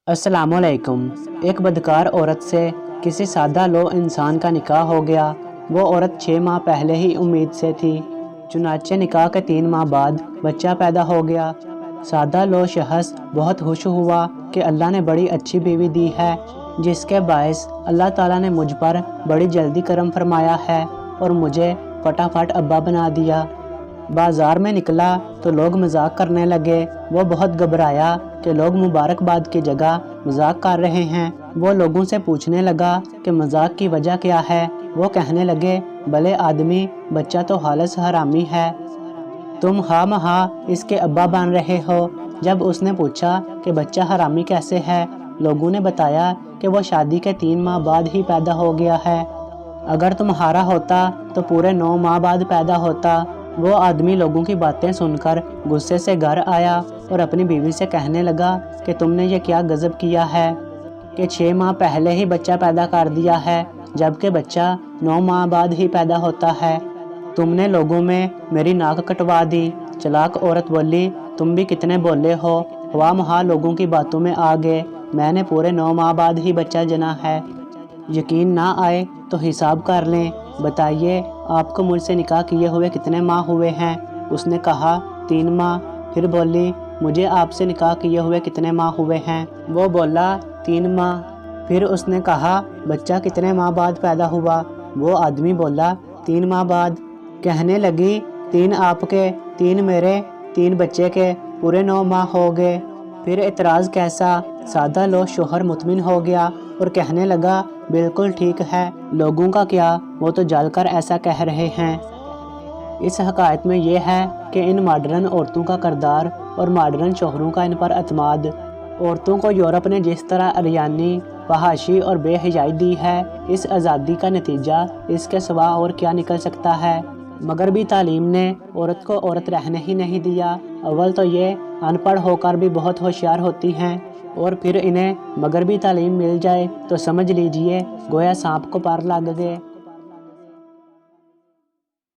अस्सलामुअलैकुम। एक बदकार औरत से किसी सादा लो इंसान का निकाह हो गया। वो औरत 6 माह पहले ही उम्मीद से थी। चुनाचे निकाह के 3 माह बाद बच्चा पैदा हो गया। सादा लो शख्स बहुत खुश हुआ कि अल्लाह ने बड़ी अच्छी बीवी दी है, जिसके बायस अल्लाह ताला ने मुझ पर बड़ी जल्दी करम फरमाया है और मुझे फटाफट अब्बा बना दिया। बाज़ार में निकला तो लोग मजाक करने लगे। वो बहुत घबराया कि लोग मुबारकबाद की जगह मजाक कर रहे हैं। वो लोगों से पूछने लगा कि मजाक की वजह क्या है। वो कहने लगे, भले आदमी, बच्चा तो हालत हरामी है, तुम खामखा इसके अब्बा बन रहे हो। जब उसने पूछा कि बच्चा हरामी कैसे है, लोगों ने बताया कि वो शादी के 3 माह बाद ही पैदा हो गया है। अगर तुम्हारा होता तो पूरे 9 माह बाद पैदा होता। वो आदमी लोगों की बातें सुनकर गुस्से से घर आया और अपनी बीवी से कहने लगा कि तुमने ये क्या गजब किया है कि 6 माह पहले ही बच्चा पैदा कर दिया है, जबकि बच्चा 9 माह बाद ही पैदा होता है। तुमने लोगों में मेरी नाक कटवा दी। चालाक औरत बोली, तुम भी कितने बोले हो, ख्वाह लोगों की बातों में आ गए। मैंने पूरे 9 माह बाद ही बच्चा जना है। यकीन ना आए तो हिसाब कर लें। बताइए, आपको मुझसे निकाह किए हुए कितने माह हुए हैं? उसने कहा, 3 माह। फिर बोली, मुझे आपसे निकाह किए हुए कितने माह हुए हैं? वो बोला, 3 माह। फिर उसने कहा, बच्चा कितने माह बाद पैदा हुआ? वो आदमी बोला, 3 माह बाद। कहने लगी, 3 आपके, 3 मेरे, 3 बच्चे के, पूरे 9 माह हो गए। फिर एतराज़ कैसा? सादा लो शोहर मुतमिन हो गया और कहने लगा, बिल्कुल ठीक है, लोगों का क्या, वो तो जलकर ऐसा कह रहे हैं। इस हकायत में ये है कि इन मॉडर्न औरतों का किरदार और मॉडर्न शोहरों का इन पर अतमाद। औरतों को यूरोप ने जिस तरह अरियानी, फहाशी और बेहयाई दी है, इस आज़ादी का नतीजा इसके सिवा और क्या निकल सकता है। मगरबी तालीम ने औरत को औरत रहने ही नहीं दिया। अव्वल तो ये अनपढ़ होकर भी बहुत होशियार होती हैं, और फिर इन्हें मगरबी तालीम मिल जाए तो समझ लीजिए गोया सांप को पर लग गए।